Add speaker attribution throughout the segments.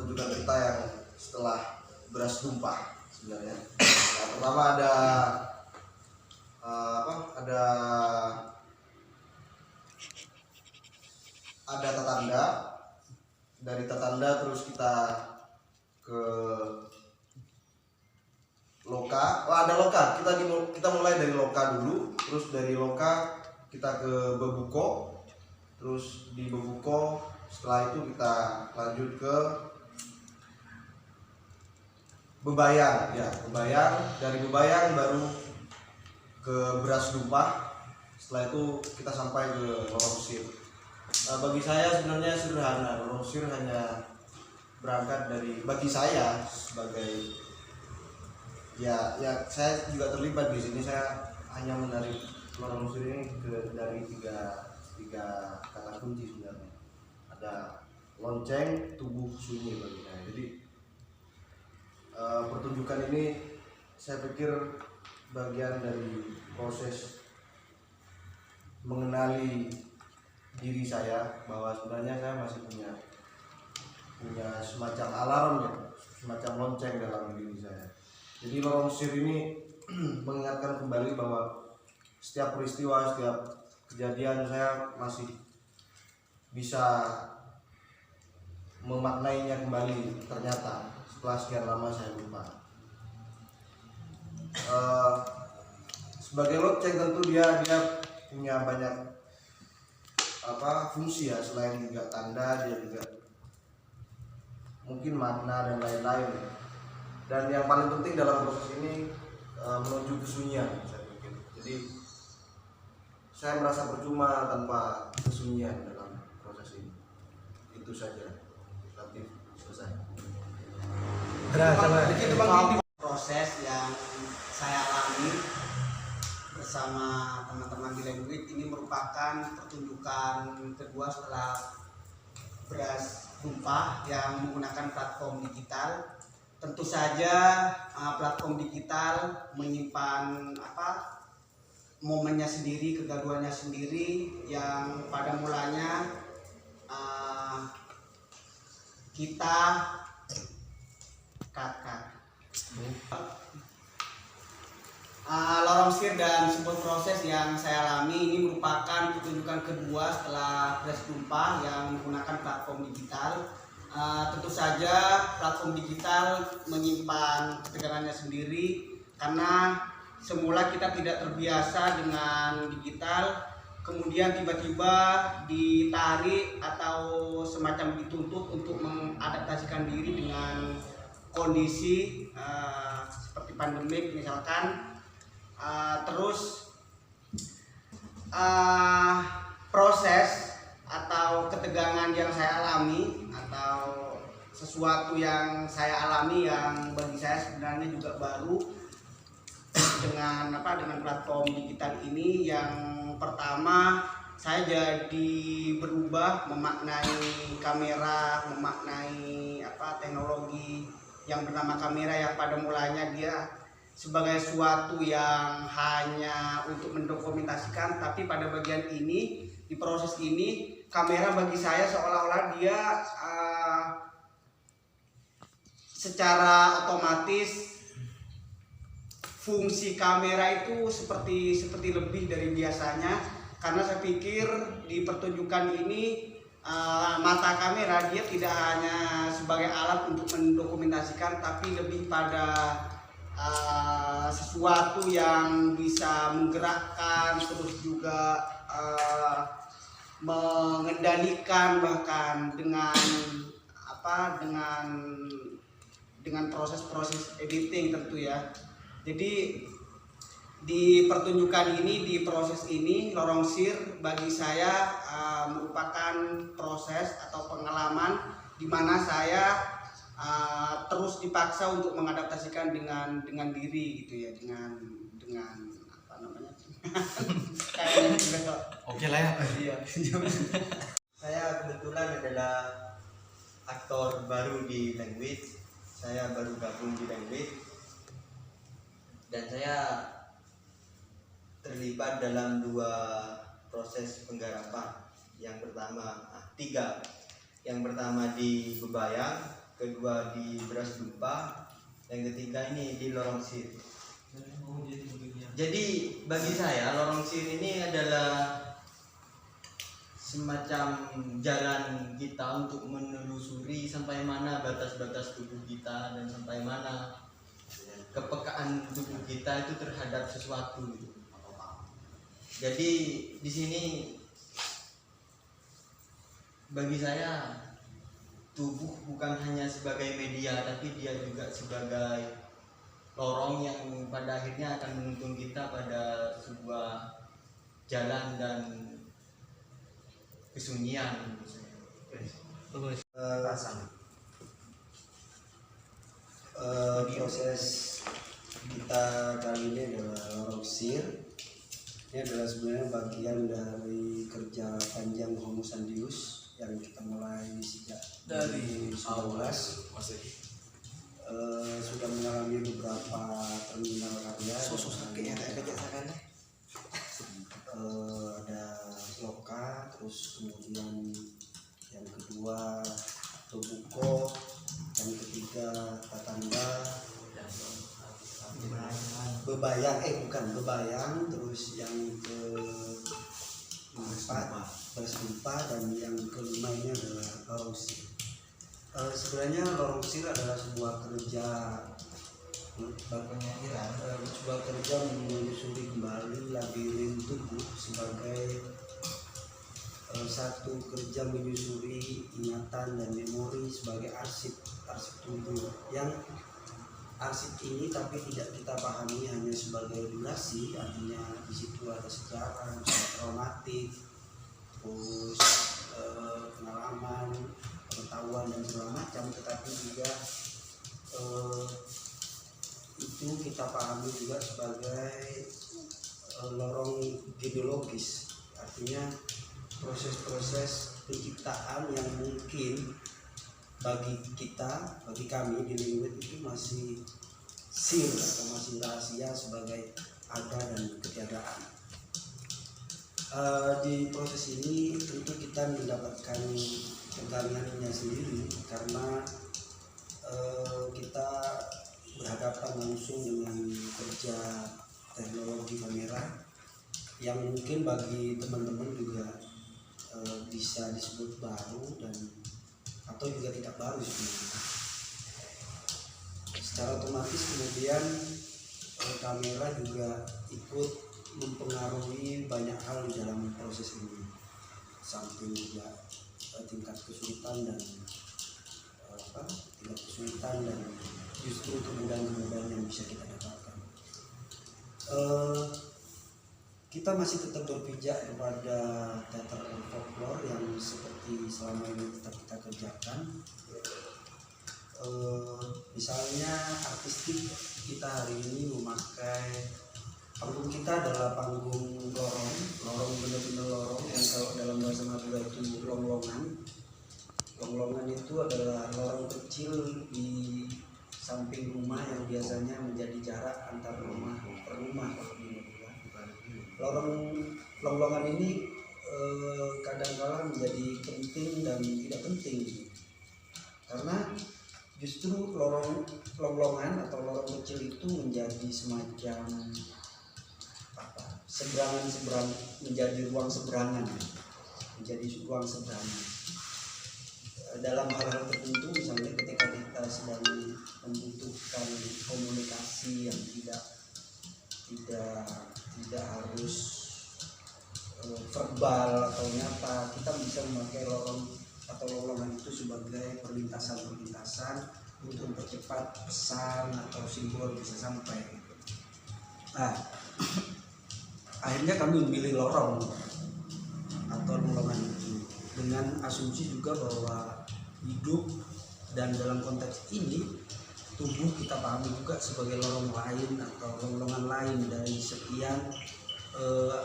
Speaker 1: pertunjukan kita yang setelah beras tumpah sebenarnya. Nah, pertama ada ada tetanda. Dari tetanda terus kita ke loka. Ada loka. Kita mulai dari loka dulu, terus dari loka kita ke bebuko, terus di bebuko setelah itu kita lanjut ke bebayang. Ya, bebayang. Dari bebayang baru ke beras tumpah. Setelah itu kita sampai ke lorong sir. Bagi saya sebenarnya sederhana. Lorong sir hanya berangkat dari, bagi saya sebagai ya saya juga terlibat di sini. Saya hanya menarik lorong sir ini dari tiga kata kunci sebenarnya. Ada lonceng, tubuh, sunyi bagi saya. Jadi pertunjukan ini saya pikir bagian dari proses mengenali diri saya, bahwa sebenarnya saya masih punya semacam alarm ya, semacam lonceng dalam diri saya. Jadi lorong sir ini mengingatkan kembali bahwa setiap peristiwa, setiap kejadian saya masih bisa memaknainya kembali ternyata setelah sekian lama saya lupa. Sebagai lonceng tentu dia punya banyak fungsi ya, selain juga tanda, dia juga mungkin makna dan lain-lain. Dan yang paling penting dalam proses ini menuju kesunyian, saya pikir. Jadi saya merasa percuma tanpa kesunyian dalam proses ini. Itu saja. Tapi selesai.
Speaker 2: Proses yang saya alami bersama teman-teman di Language ini merupakan pertunjukan kedua setelah beras tumpah yang menggunakan platform digital. Tentu saja platform digital menyimpan momennya sendiri, kegaduhannya sendiri, yang pada mulanya kita lorong sir dan sebuah proses yang saya alami ini merupakan pertunjukan kedua setelah beras tumpah yang menggunakan platform digital. Tentu saja platform digital menyimpan ketegangannya sendiri, karena semula kita tidak terbiasa dengan digital, kemudian tiba-tiba ditarik atau semacam dituntut untuk mengadaptasikan diri dengan kondisi seperti pandemik misalkan. Terus proses atau ketegangan yang saya alami atau sesuatu yang saya alami yang bagi saya sebenarnya juga baru dengan platform digital ini. Yang pertama, saya jadi berubah memaknai kamera, memaknai teknologi yang bernama kamera, yang pada mulanya dia sebagai suatu yang hanya untuk mendokumentasikan, tapi pada bagian ini, di proses ini, kamera bagi saya seolah-olah dia secara otomatis fungsi kamera itu seperti lebih dari biasanya, karena saya pikir di pertunjukan ini mata kamera dia tidak hanya sebagai alat untuk mendokumentasikan, tapi lebih pada sesuatu yang bisa menggerakkan, terus juga mengendalikan, bahkan dengan proses-proses editing tentu ya. Jadi di pertunjukan ini, di proses ini, lorong sir bagi saya merupakan proses atau pengalaman di mana saya terus dipaksa untuk mengadaptasikan dengan diri gitu ya, dengan
Speaker 3: Oke lah ya.
Speaker 2: Iya.
Speaker 4: Saya kebetulan adalah aktor baru di Language. Saya baru gabung di Language dan saya terlibat dalam 2 proses penggarapan. Yang pertama, 3. Yang pertama di Bebayang, kedua di beras dupa, yang ketiga ini di lorong sir. Jadi bagi saya lorong sir ini adalah semacam jalan kita untuk menelusuri sampai mana batas-batas tubuh kita dan sampai mana kepekaan tubuh kita itu terhadap sesuatu. Jadi di sini bagi saya tubuh bukan hanya sebagai media, tapi dia juga sebagai lorong yang pada akhirnya akan menuntun kita pada sebuah jalan dan kesunyian.
Speaker 1: Proses kita kali ini adalah lorong sir. Ini adalah sebenarnya bagian dari kerja panjang Homo Sandius yang kita mulai sejak dari 19. Sudah mengalami beberapa terminal karya. Ada Loka, terus kemudian yang kedua Tobuko, yang ketiga Tatanda, Bebayang, terus yang keempat Beras Dupa, dan yang kelima ini adalah lorong sir. Sebenarnya lorong sir adalah sebuah kerja menyusuri kembali labirin tubuh sebagai satu kerja menyusuri ingatan dan memori sebagai arsip tubuh, yang arsip ini tapi tidak kita pahami hanya sebagai durasi, artinya di situ ada sejarah, traumatik, terus pengalaman, pengetahuan dan segala macam, tetapi juga itu kita pahami juga sebagai lorong genealogis, artinya proses-proses penciptaan yang mungkin bagi kami di Lingwit itu masih sir atau masih rahasia sebagai ada dan ketiadaan. Di proses ini tentu kita mendapatkan tantangannya sendiri karena kita berhadapan langsung dengan kerja teknologi kamera yang mungkin bagi teman-teman juga bisa disebut baru dan atau juga tidak baru sebenarnya. Secara otomatis kemudian kamera juga ikut mempengaruhi banyak hal di dalam proses ini, samping juga tingkat kesulitan dan justru kemudahan-kemudahan yang bisa kita dapatkan. Kita masih tetap berpijak kepada teater folklore yang seperti selama ini tetap kita kerjakan. Misalnya artistik kita hari ini memakai panggung kita adalah panggung lorong benar-benar lorong yang kalau dalam bahasa Madura itu longlongan. Longlongan itu adalah lorong kecil di samping rumah yang biasanya menjadi jarak antar rumah per rumah kalau di Madura. Longlongan ini kadang-kala menjadi penting dan tidak penting karena justru longlongan atau lorong kecil itu menjadi semacam menjadi ruang seberangan dalam hal-hal tertentu, misalnya ketika kita sedang membutuhkan komunikasi yang tidak harus verbal atau nyata, kita bisa memakai lorong atau longlongan itu sebagai perlintasan untuk mempercepat pesan atau simbol bisa sampai. Nah, akhirnya kami memilih lorong atau longlongan itu dengan asumsi juga bahwa hidup dan dalam konteks ini tubuh kita pahami juga sebagai lorong lain atau longlongan lain dari sekian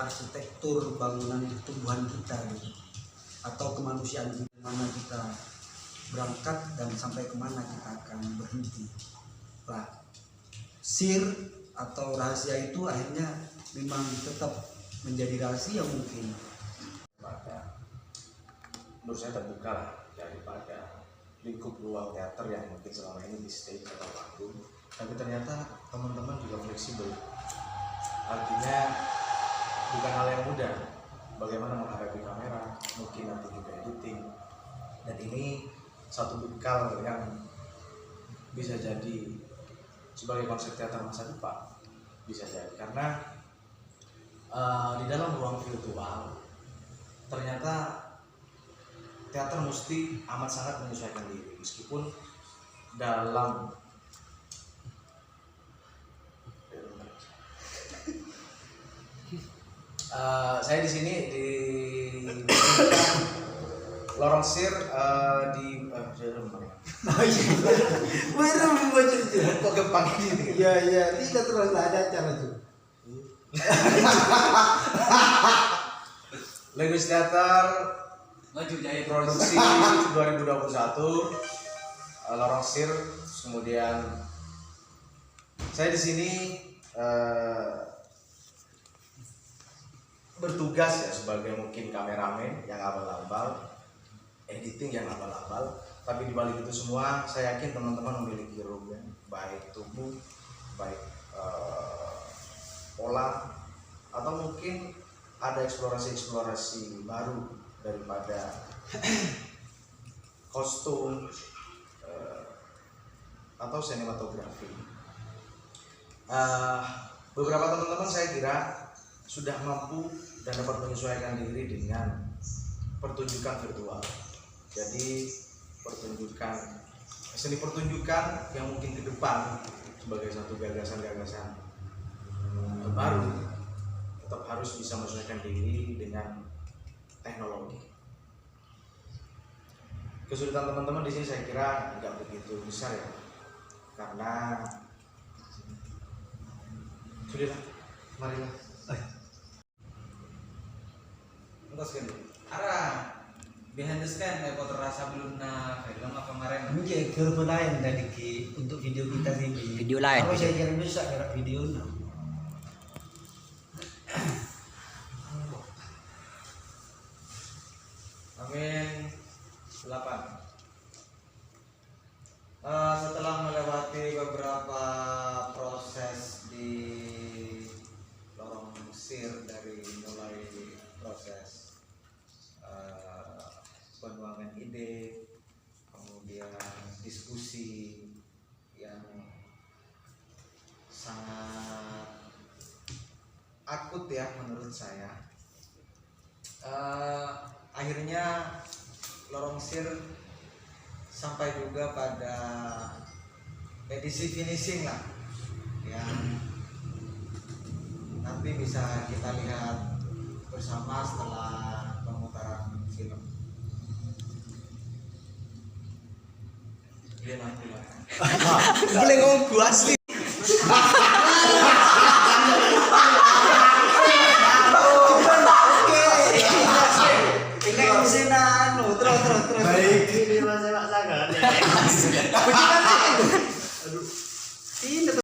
Speaker 1: arsitektur bangunan tumbuhan kita gitu, atau kemanusiaan di mana kita berangkat dan sampai kemana kita akan berhenti. Nah, sir atau rahasia itu akhirnya memang tetap menjadi rahasia mungkin.
Speaker 3: Menurut saya terbuka lah daripada
Speaker 1: lingkup ruang teater yang mungkin selama ini di stage atau panggung, tapi ternyata teman-teman juga fleksibel. Artinya bukan hal yang mudah bagaimana menghadapi kamera, mungkin nanti juga editing, dan ini satu bekal yang bisa jadi sebagai konsep teater masa depan, bisa jadi karena di dalam ruang virtual ternyata teater mesti amat sangat menyesuaikan diri, meskipun dalam saya di sini di lorong sir di
Speaker 3: Baru membaca itu.
Speaker 1: kok gempang ini.
Speaker 3: Iya, tidak terus ada acara tuh.
Speaker 1: Linguis Theater
Speaker 4: Maju Jaya
Speaker 1: produksi 2021 lorong sir. Kemudian saya di sini bertugas ya sebagai mungkin kameramen yang abal-abal, editing yang abal-abal, tapi di balik itu semua saya yakin teman-teman memiliki ruang baik tubuh, baik pola, atau mungkin ada eksplorasi baru daripada kostum atau sinematografi. Beberapa teman-teman saya kira sudah mampu dan dapat menyesuaikan diri dengan pertunjukan virtual. Jadi seni pertunjukan yang mungkin ke depan sebagai satu gagasan-gagasan baru tetap harus bisa menyesuaikan diri dengan teknologi. Kesulitan teman-teman di sini saya kira nggak begitu besar ya, karena sudahlah, marilah.
Speaker 5: Entaskan dulu. Ara behind the stand kayak kotor rasa belum na film apa kemarin.
Speaker 3: Ini kurva lain tadi Ki, untuk video kita ini.
Speaker 6: Video lain.
Speaker 3: Kalau saya kira bisa gerak video nah.
Speaker 5: Amin 8. Setelah melewati beberapa proses di lorong sir, dari mulai proses penuangan ide, kemudian diskusi yang sangat akut ya menurut saya, akhirnya lorong sir sampai juga pada edisi finishing lah yang nanti bisa kita lihat bersama setelah pemutaran film. Dia nanti lah.
Speaker 6: Boleh ngomong gua sih.
Speaker 3: Ini mesin anu, terus.
Speaker 4: Baik, ini masalah sangat.
Speaker 6: Pujikan